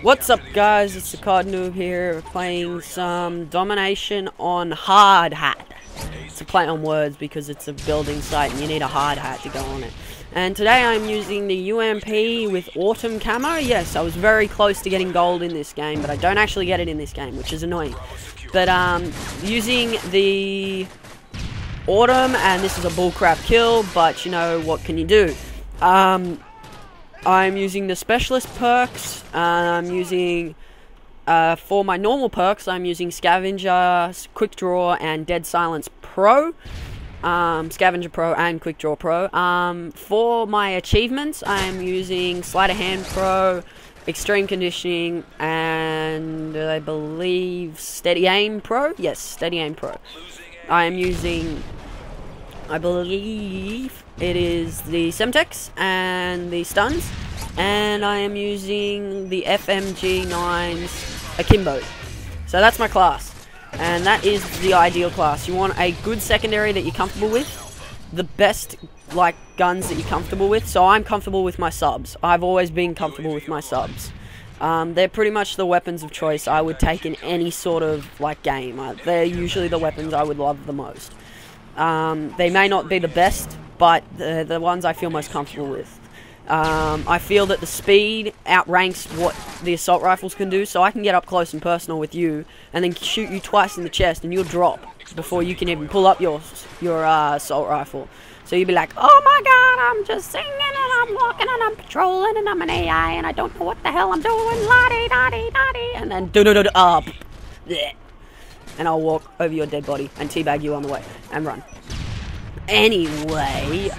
What's up, guys? It's the COD Noob here, playing some Domination on Hard Hat. It's a play on words because it's a building site and you need a hard hat to go on it. And today I'm using the UMP with Autumn Camo. Yes, I was very close to getting gold in this game, but I don't actually get it in this game, which is annoying. But using the Autumn, and this is a bullcrap kill, but you know, what can you do? I'm using the specialist perks. I'm using, for my normal perks, I'm using Scavenger, Quick Draw, and Dead Silence Pro. Scavenger Pro and Quick Draw Pro. For my achievements, I'm using Sleight of Hand Pro, Extreme Conditioning, and I believe Steady Aim Pro. Yes, Steady Aim Pro. I am using, I believe it is the Semtex and the Stuns, and I am using the FMG9's Akimbo. So that's my class, and that is the ideal class. You want a good secondary that you're comfortable with, the best like guns that you're comfortable with. So I'm comfortable with my subs. I've always been comfortable with my subs. They're pretty much the weapons of choice I would take in any sort of like game. They're usually the weapons I would love the most. They may not be the best, but the ones I feel most comfortable with. I feel that the speed outranks what the assault rifles can do, so I can get up close and personal with you and then shoot you twice in the chest and you'll drop before you can even pull up your assault rifle. So you'll be like, oh my god, I'm just singing and I'm walking and I'm patrolling and I'm an AI and I don't know what the hell I'm doing, la-dee-da-dee-da-dee, and then do-do-do-do-up, and I'll walk over your dead body and teabag you on the way and run. Anyway,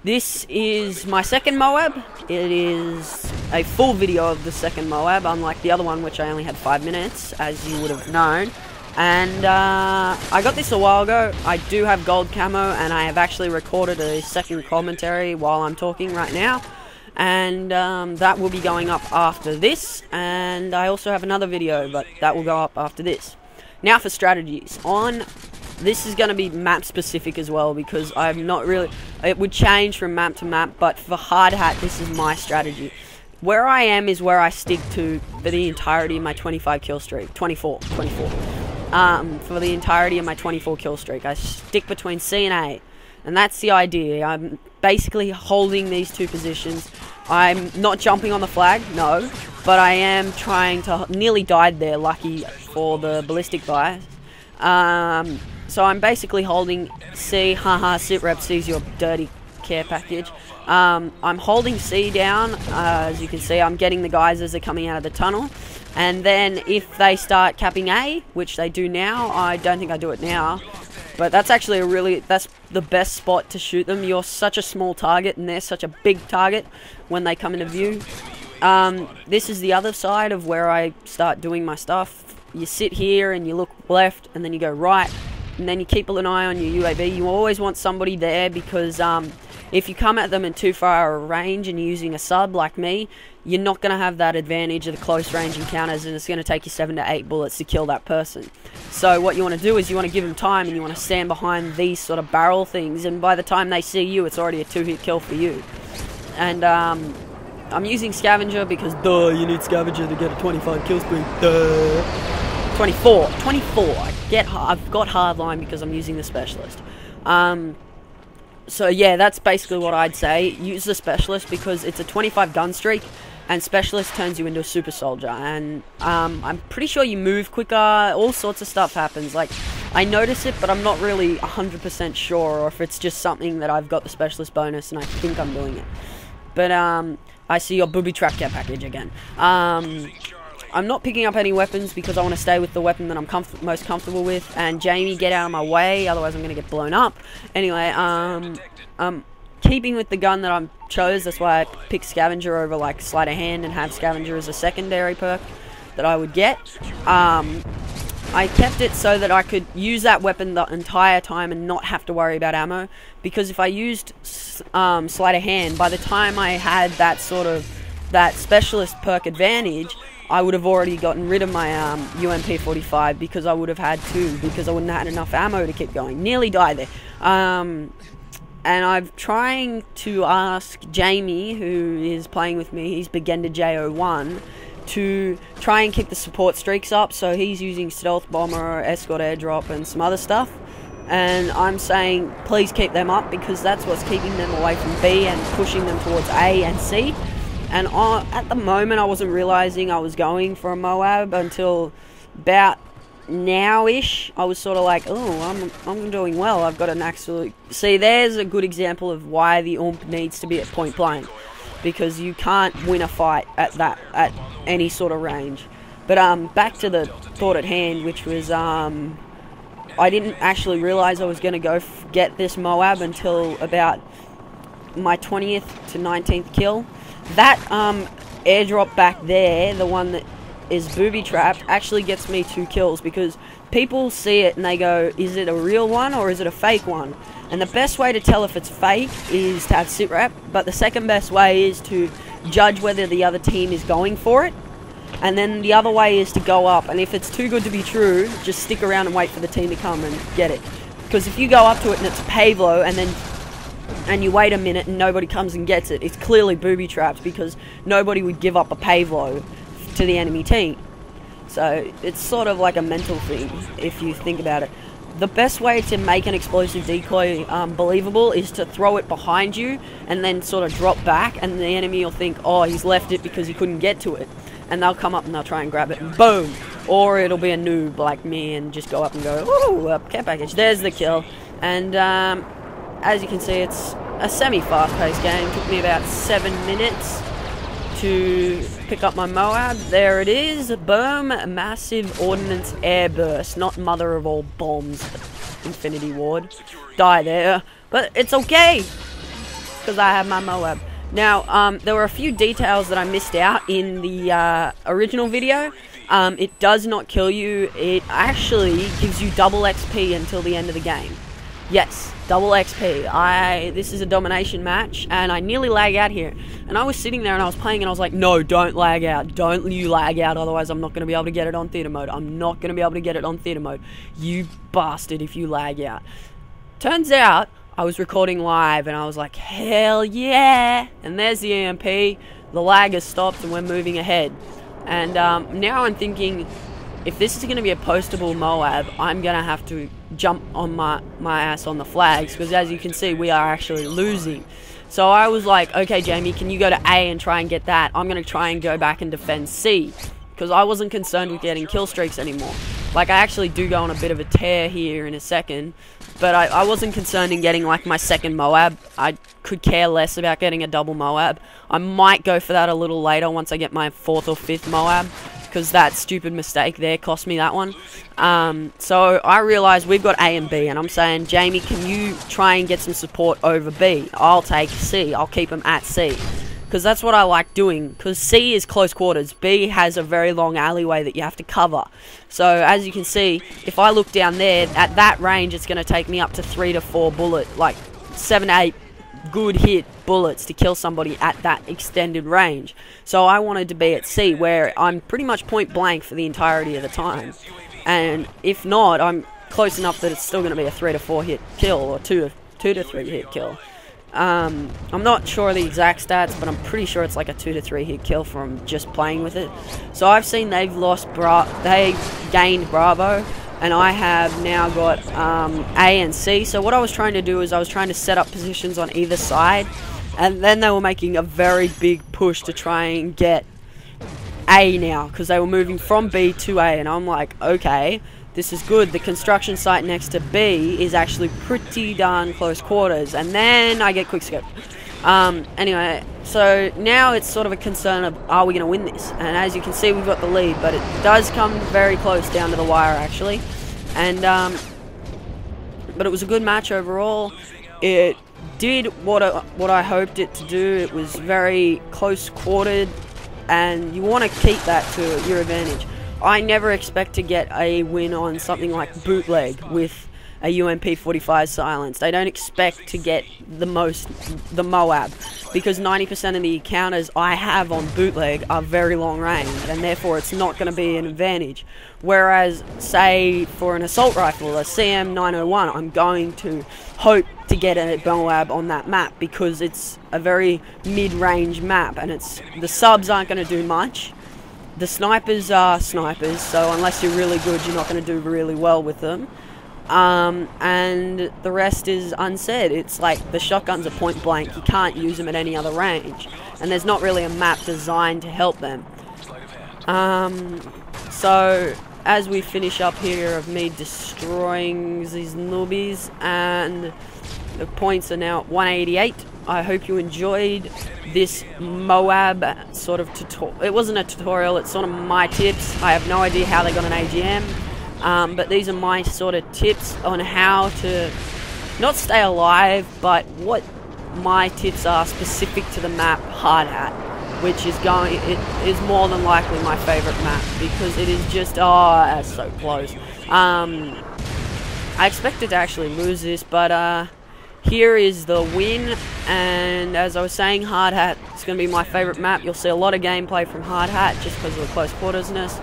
this is my second MOAB. It is a full video of the second MOAB, unlike the other one, which I only had 5 minutes, as you would have known. And I got this a while ago. I do have gold camo, and I have actually recorded a second commentary while I'm talking right now. And that will be going up after this. And I also have another video, but that will go up after this. Now for strategies. This is going to be map specific as well, because I'm not really, it would change from map to map, but for Hard Hat, this is my strategy. Where I am is where I stick to for the entirety of my 25 kill streak. 24. For the entirety of my 24 kill streak, I stick between C and A, and that's the idea. I'm basically holding these two positions. I'm not jumping on the flag, no, but I am trying to, nearly died there, lucky for the ballistic bias. So I'm basically holding C, haha, sitrep sees your dirty care package. I'm holding C down, as you can see. I'm getting the guys as they're coming out of the tunnel, and then if they start capping A, which they do now, I don't think I do it now, but that's actually that's the best spot to shoot them. You're such a small target and they're such a big target when they come into view. This is the other side of where I start doing my stuff. You sit here and you look left and then you go right, and then you keep an eye on your UAV. You always want somebody there, because if you come at them in too far a range and you're using a sub like me, you're not going to have that advantage of the close range encounters, and it's going to take you 7 to 8 bullets to kill that person. So what you want to do is you want to give them time, and you want to stand behind these sort of barrel things, and by the time they see you, it's already a 2-hit kill for you. And I'm using Scavenger because, duh, you need Scavenger to get a 25 kill streak, duh. 24. I've got hardline because I'm using the specialist. So yeah, that's basically what I'd say. Use the specialist because it's a 25 gun streak, and specialist turns you into a super soldier. And I'm pretty sure you move quicker. All sorts of stuff happens. Like, I notice it, but I'm not really 100% sure, or if it's just something that I've got the specialist bonus and I think I'm doing it. But I see your booby trap care package again. I'm not picking up any weapons because I want to stay with the weapon that I'm most comfortable with. And Jamie, get out of my way, otherwise I'm going to get blown up. Anyway, I'm keeping with the gun that I chose. That's why I picked Scavenger over like Sleight of Hand, and have Scavenger as a secondary perk that I would get. I kept it so that I could use that weapon the entire time and not have to worry about ammo. Because if I used Sleight of Hand, by the time I had that specialist perk advantage, I would have already gotten rid of my UMP 45, because I would have had to, because I wouldn't have had enough ammo to keep going. Nearly died there. and I'm trying to ask Jamie, who is playing with me, he's Begender J01, to try and keep the support streaks up. So he's using Stealth Bomber, Escort Airdrop, and some other stuff. And I'm saying, please keep them up, because that's what's keeping them away from B and pushing them towards A and C. And at the moment, I wasn't realizing I was going for a MOAB until about now-ish. I was sort of like, oh, I'm doing well. I've got an absolute... See, there's a good example of why the UMP needs to be at point blank, because you can't win a fight at any sort of range. But back to the thought at hand, which was I didn't actually realize I was going to go get this MOAB until about my 20th to 19th kill. That airdrop back there, the one that is booby-trapped, actually gets me 2 kills, because people see it and they go, is it a real one or is it a fake one? And the best way to tell if it's fake is to have sit rep, but the second best way is to judge whether the other team is going for it. And then the other way is to go up, and if it's too good to be true, just stick around and wait for the team to come and get it. Because if you go up to it and it's a Pavlo, and you wait a minute and nobody comes and gets it, it's clearly booby-trapped, because nobody would give up a Pavlo to the enemy team. So it's sort of like a mental thing, if you think about it. The best way to make an explosive decoy believable is to throw it behind you and then sort of drop back, and the enemy will think, oh, he's left it because he couldn't get to it. And they'll come up and they'll try and grab it, and boom! Or it'll be a noob like me and just go up and go, ooh, care package, there's the kill. And as you can see, it's a semi-fast-paced game. It took me about 7 minutes to pick up my MOAB. There it is, boom, massive ordnance airburst, not mother of all bombs, Infinity Ward. Die there, but it's okay, because I have my MOAB. Now, there were a few details that I missed out in the original video. It does not kill you. It actually gives you double XP until the end of the game. Yes, double XP. This is a domination match, and I nearly lag out here. And I was sitting there and I was playing and I was like, no, don't lag out. Don't you lag out, otherwise I'm not going to be able to get it on theater mode. I'm not going to be able to get it on theater mode. You bastard if you lag out. Turns out, I was recording live and I was like, hell yeah! And there's the EMP, the lag has stopped and we're moving ahead. And now I'm thinking, if this is going to be a postable MOAB, I'm going to have to jump on my ass on the flags, because as you can see, we are actually losing. So I was like, okay Jamie, can you go to A and try and get that? I'm going to try and go back and defend C, because I wasn't concerned with getting kill streaks anymore. Like, I actually do go on a bit of a tear here in a second, but I wasn't concerned in getting, like, my second MOAB. I could care less about getting a double MOAB. I might go for that a little later once I get my 4th or 5th MOAB, because that stupid mistake there cost me that one. So I realised we've got A and B, and I'm saying, Jamie, can you try and get some support over B? I'll take C. I'll keep them at C. Because that's what I like doing, because C is close quarters. B has a very long alleyway that you have to cover. So as you can see, if I look down there, at that range it's going to take me up to 3 to 4 bullet, like 7 to 8 good hit bullets to kill somebody at that extended range. So I wanted to be at C, where I'm pretty much point blank for the entirety of the time. And if not, I'm close enough that it's still going to be a 3 to 4 hit kill, or 2 to 3 hit kill. I'm not sure of the exact stats, but I'm pretty sure it's like a 2 to 3 hit kill from just playing with it. So I've seen they've gained Bravo, and I have now got A and C. So what I was trying to do is I was trying to set up positions on either side, and then they were making a very big push to try and get A now, because they were moving from B to A, and I'm like, okay, this is good. The construction site next to B is actually pretty darn close quarters, and then I get quickscope. Anyway, so now it's sort of a concern of, are we going to win this? And as you can see, we've got the lead, but it does come very close down to the wire, actually. And but it was a good match overall. It did what I hoped it to do. It was very close quartered, and you want to keep that to your advantage. I never expect to get a win on something like bootleg with a UMP 45 silenced. I don't expect to get the MOAB, because 90% of the encounters I have on bootleg are very long range, and therefore it's not going to be an advantage. Whereas, say, for an assault rifle, a CM901, I'm going to hope to get a MOAB on that map, because it's a very mid-range map, and the subs aren't going to do much. The snipers are snipers, so unless you're really good, you're not going to do really well with them. And the rest is unsaid. It's like the shotguns are point blank. You can't use them at any other range, and there's not really a map designed to help them. So as we finish up here of me destroying these newbies, and the points are now at 188. I hope you enjoyed this MOAB sort of tutorial. It wasn't a tutorial, it's sort of my tips. I have no idea how they got an AGM, but these are my sort of tips on how to not stay alive, but what my tips are specific to the map Hard Hat, which is it is more than likely my favorite map, because it is just, oh, that's so close. I expected to actually lose this, but here is the win. And as I was saying, Hard Hat is going to be my favorite map. You'll see a lot of gameplay from Hard Hat just because of the close quartersness.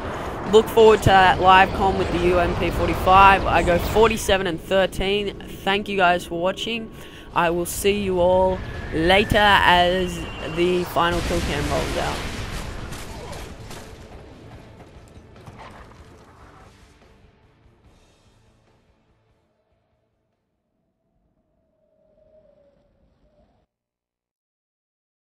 Look forward to that live com with the UMP45. I go 47-13. Thank you guys for watching. I will see you all later as the final kill cam rolls out.